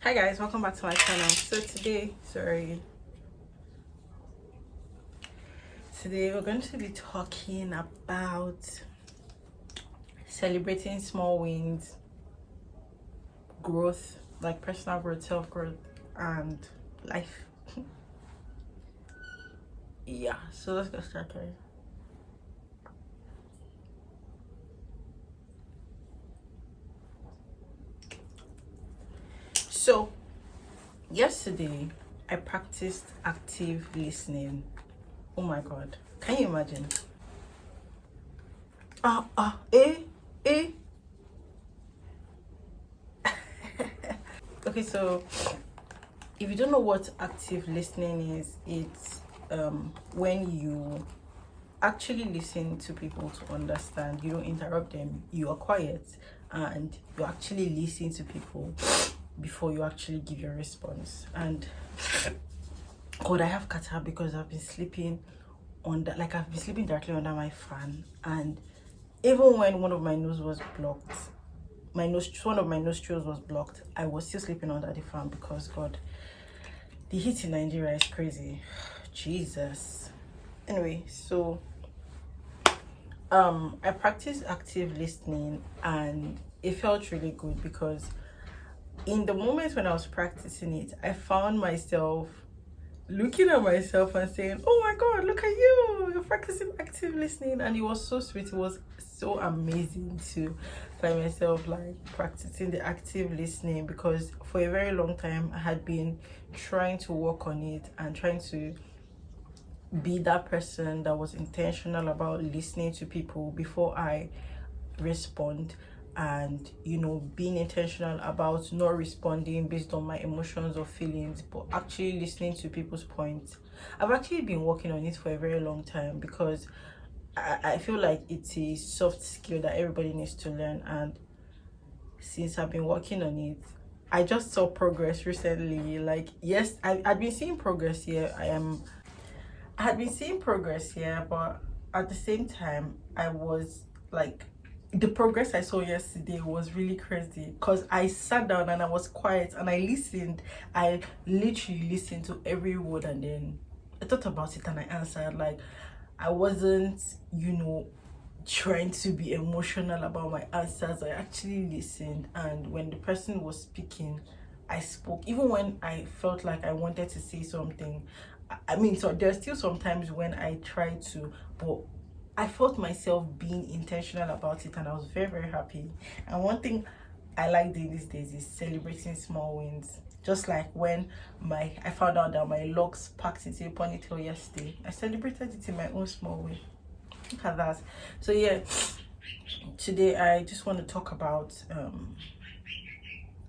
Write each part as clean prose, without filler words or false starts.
Hi guys, welcome back to my channel. Today we're going to be talking about celebrating small wins, growth, like personal growth, self-growth, and life. Yeah, so let's get started. So yesterday I practiced active listening. Oh my god, can you imagine? Eh, eh. Okay, so if you don't know what active listening is, it's when you actually listen to people to understand. You don't interrupt them, you are quiet, and you actually listen to people before you actually give your response. And god, I have kata because I've been sleeping I've been sleeping directly under my fan, and even when one of my nose was blocked, one of my nostrils was blocked, I was still sleeping under the fan because god, the heat in Nigeria is crazy. Jesus. Anyway, so I practiced active listening and it felt really good because in the moment when I was practicing it, I found myself looking at myself and saying, "Oh my god, look at you, you're practicing active listening." And it was so sweet. It was so amazing to find myself like practicing the active listening, because for a very long time I had been trying to work on it and trying to be that person that was intentional about listening to people before I respond, and being intentional about not responding based on my emotions or feelings, but actually listening to people's points. I've actually been working on it for a very long time because I feel like it's a soft skill that everybody needs to learn, and since I've been working on it, I just saw progress recently. Like, yes, I'd been seeing progress here. I had been seeing progress here, but at the same time, I was like, the progress I saw yesterday was really crazy because I sat down and I was quiet and I listened. I literally listened to every word, and then I thought about it and I answered. Like, I wasn't, trying to be emotional about my answers. I actually listened, and when the person was speaking, I spoke. Even when I felt like I wanted to say something, I mean, so there's still sometimes when I try to, but I felt myself being intentional about it, and I was very, very happy. And one thing I like doing these days is celebrating small wins. Just like when I found out that my locks packed into a ponytail yesterday, I celebrated it in my own small way. Look at that. So yeah, today I just want to talk about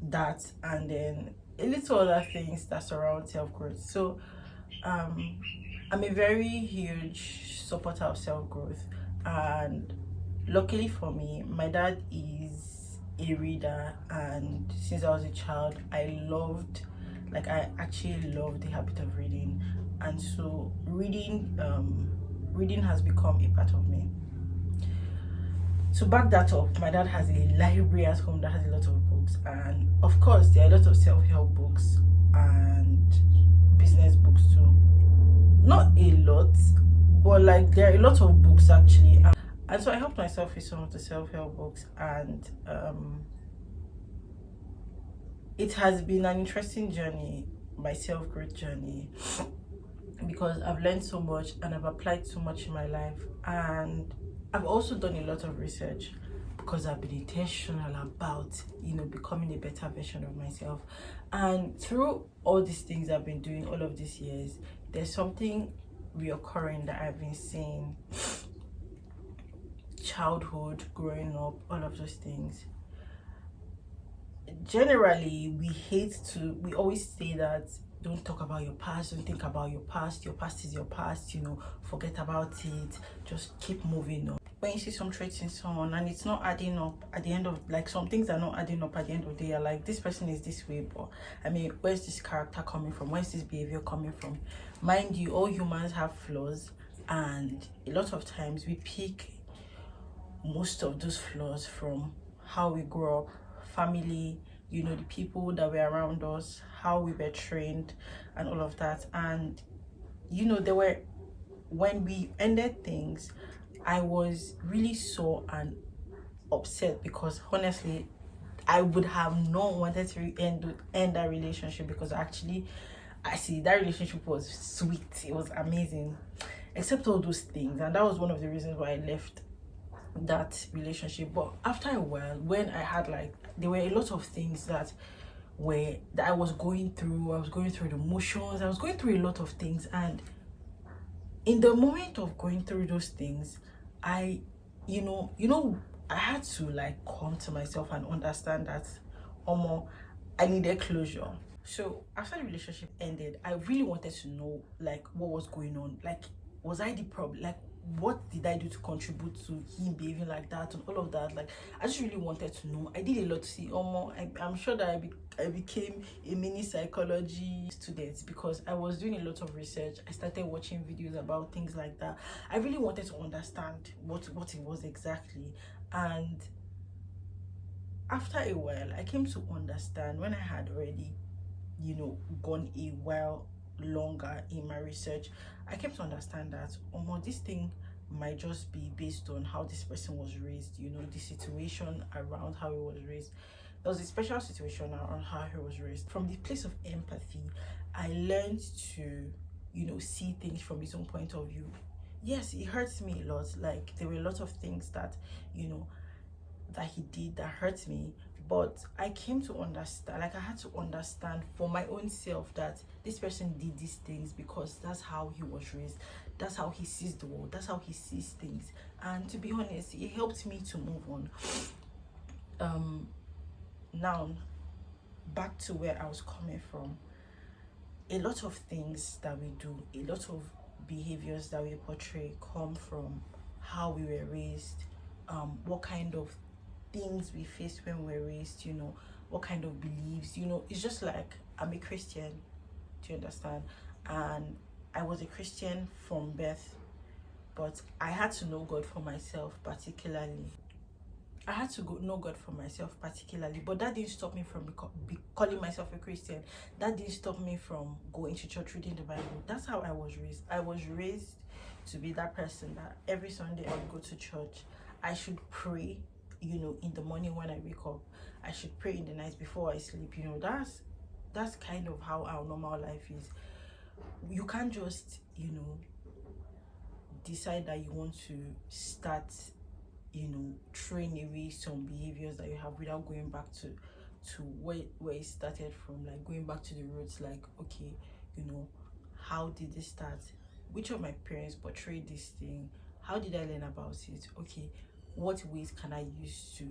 that, and then a little other things that surround self-growth. So I'm a very huge supporter of self-growth, and luckily for me, my dad is a reader, and since I was a child, I actually loved the habit of reading, and so reading has become a part of me. To back that up, my dad has a library at home that has a lot of books, and of course there are a lot of self-help books and business books too. Not a lot, but like there are a lot of books actually. And so I helped myself with some of the self-help books, and it has been an interesting journey, my self-growth journey, because I've learned so much and I've applied so much in my life, and I've also done a lot of research because I've been intentional about becoming a better version of myself. And through all these things I've been doing all of these years, there's something reoccurring that I've been seeing: childhood, growing up, all of those things. Generally, we always say that don't talk about your past, don't think about your past is your past, forget about it, just keep moving on. When you see some traits in someone and it's not adding up at the end of, like, some things are not adding up at the end of the day, like, this person is this way, but I mean, where's this character coming from, where's this behavior coming from? Mind you, all humans have flaws, and a lot of times we pick most of those flaws from how we grow up, family, you know, the people that were around us, how we were trained, and all of that. And you know, there were, when we ended things, I was really sore and upset because honestly, I would have not wanted to end that relationship, because actually, I see that relationship was sweet, it was amazing, except all those things, and that was one of the reasons why I left that relationship. But after a while, when I had like, there were a lot of things that I was going through. I was going through the motions, I was going through a lot of things, and in the moment of going through those things, I, I had to like come to myself and understand that, I needed closure. So after the relationship ended, I really wanted to know like what was going on. Like, was I the problem? Like, what did I do to contribute to him behaving like that and all of that? Like, I just really wanted to know. I did a lot to see. I'm sure that I became a mini psychology student because I was doing a lot of research. I started watching videos about things like that. I really wanted to understand what it was exactly. And after a while, I came to understand, when I had already, gone a while longer in my research, I came to understand that this thing might just be based on how this person was raised, the situation around how he was raised. There was a special situation around how he was raised. From the place of empathy, I learned to, see things from his own point of view. Yes, it hurts me a lot. Like, there were a lot of things that, that he did that hurt me, but I came to understand, like I had to understand for my own self that this person did these things because that's how he was raised, that's how he sees the world, that's how he sees things. And to be honest, it helped me to move on. Now back to where I was coming from. A lot of things that we do, a lot of behaviors that we portray come from how we were raised, what kind of things we faced when we were raised, what kind of beliefs, it's just like, I'm a Christian, do you understand? And I was a Christian from birth, but I had to know God for myself particularly. But that didn't stop me from calling myself a Christian. That didn't stop me from going to church, reading the Bible. That's how I was raised. I was raised to be that person that every Sunday I would go to church. I should pray, in the morning when I wake up. I should pray in the night before I sleep. That's kind of how our normal life is. You can't just, decide that you want to start, train away some behaviors that you have without going back to where it started from, like going back to the roots. Like, okay, how did this start? Which of my parents portrayed this thing? How did I learn about it? Okay, what ways can I use to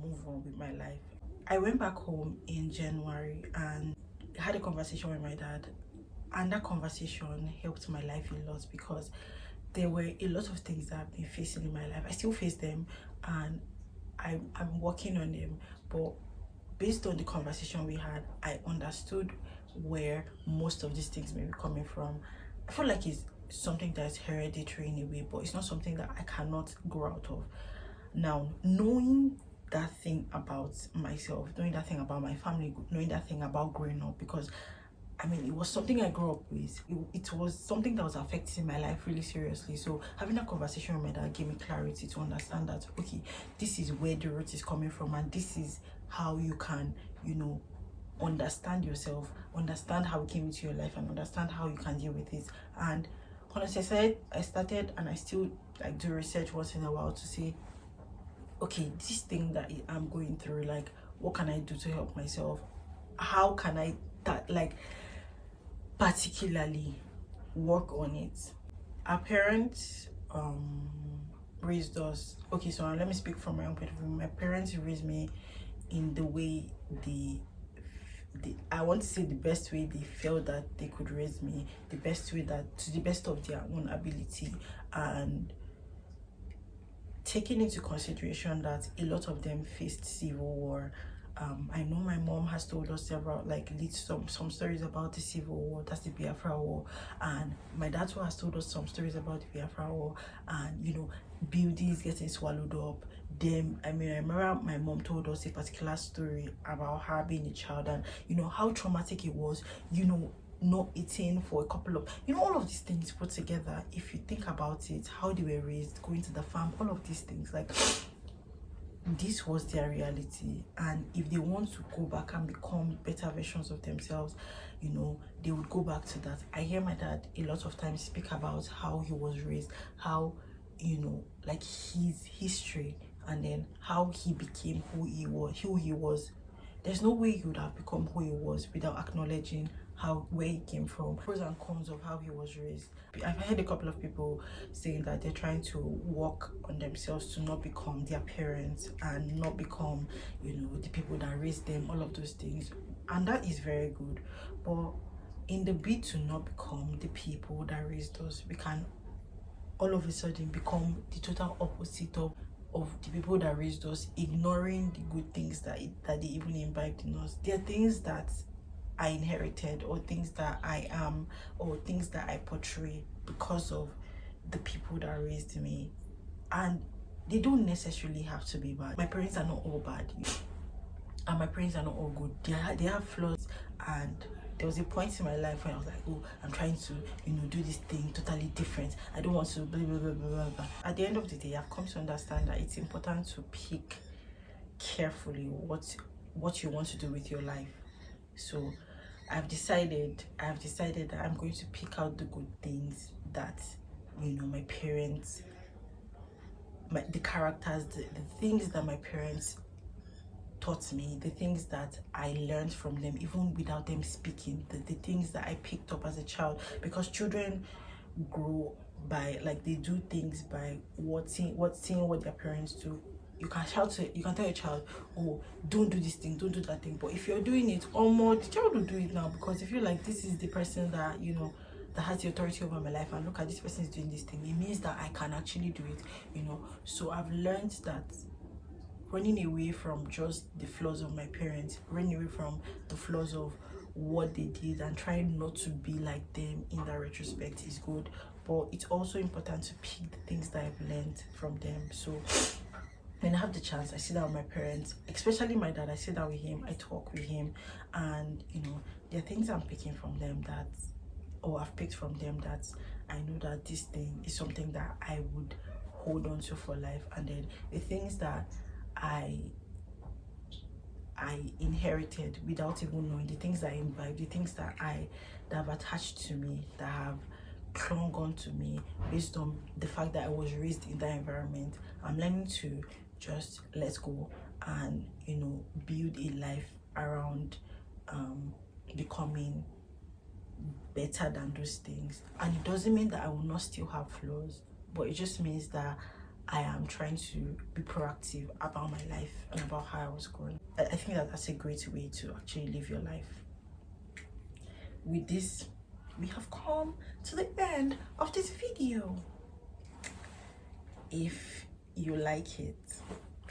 move on with my life? I went back home in January and had a conversation with my dad, and that conversation helped my life a lot because there were a lot of things that I've been facing in my life. I still face them, and I'm working on them. But based on the conversation we had, I understood where most of these things may be coming from. I feel like it's something that's hereditary in a way, but it's not something that I cannot grow out of. Now, knowing that thing about myself, knowing that thing about my family, knowing that thing about growing up, because it was something I grew up with. It was something that was affecting my life really seriously. So having a conversation with my dad gave me clarity to understand that, okay, this is where the root is coming from, and this is how you can, understand yourself, understand how it came into your life, and understand how you can deal with it. And honestly, I started and I still like do research once in a while to say, okay, this thing that I'm going through, like, what can I do to help myself? How can I particularly work on it? Our parents raised us. Okay, so let me speak from my own point of view. My parents raised me in the way I want to say the best way they felt that they could raise me, the best way, that to the best of their own ability, and taking into consideration that a lot of them faced civil war. I know my mom has told us several, some stories about the civil war, that's the Biafra War, and my dad too has told us some stories about the Biafra War, and buildings getting swallowed up, them. I mean, I remember my mom told us a particular story about her being a child, and you know how traumatic it was, you know, not eating for a couple of, you know, all of these things put together. If you think about it, how they were raised, going to the farm, all of these things, like this was their reality. And if they want to go back and become better versions of themselves, you know, they would go back to that. I hear my dad a lot of times speak about how he was raised, how, you know, like his history, and then how he became who he was. There's no way he would have become who he was without acknowledging how, where he came from, pros and cons of how he was raised. I've heard a couple of people saying that they're trying to work on themselves to not become their parents and not become, you know, the people that raised them, all of those things, and that is very good. But in the bid to not become the people that raised us, we can all of a sudden become the total opposite of the people that raised us, ignoring the good things that they even imbibed in us. There are things that I inherited, or things that I am, or things that I portray because of the people that raised me, and they don't necessarily have to be bad. My parents are not all bad, and my parents are not all good. They have flaws, and there was a point in my life when I was like, oh, I'm trying to, you know, do this thing totally different. I don't want to blah blah blah blah blah. At the end of the day, I've come to understand that it's important to pick carefully what you want to do with your life. So I've decided that I'm going to pick out the good things that, you know, my parents, the characters, the things that my parents taught me, the things that I learned from them even without them speaking, the things that I picked up as a child. Because children grow by, like, they do things by seeing what their parents do. You can tell a child, oh, don't do this thing, don't do that thing, but if you're doing it, or more, the child will do it now, because if you're like, this is the person that, you know, that has the authority over my life, and look at this person is doing this thing, it means that I can actually do it, you know. So I've learned that running away from just the flaws of my parents, running away from the flaws of what they did, and trying not to be like them in that retrospect is good. But it's also important to pick the things that I've learned from them. So when I have the chance, I sit down with my parents, especially my dad. I sit down with him, I talk with him, and you know, there are things I'm picking from them that, or I've picked from them, that I know that this thing is something that I would hold on to for life. And then the things that I inherited without even knowing, the things that I imbibed, the things that have attached to me, that have clung on to me based on the fact that I was raised in that environment, I'm learning to just let go and, you know, build a life around becoming better than those things. And it doesn't mean that I will not still have flaws, but it just means that I am trying to be proactive about my life and about how I was growing. I think that that's a great way to actually live your life. With this, we have come to the end of this video. If you like it,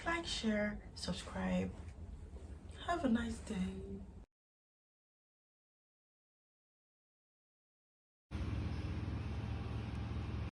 like, share, subscribe. Have a nice day.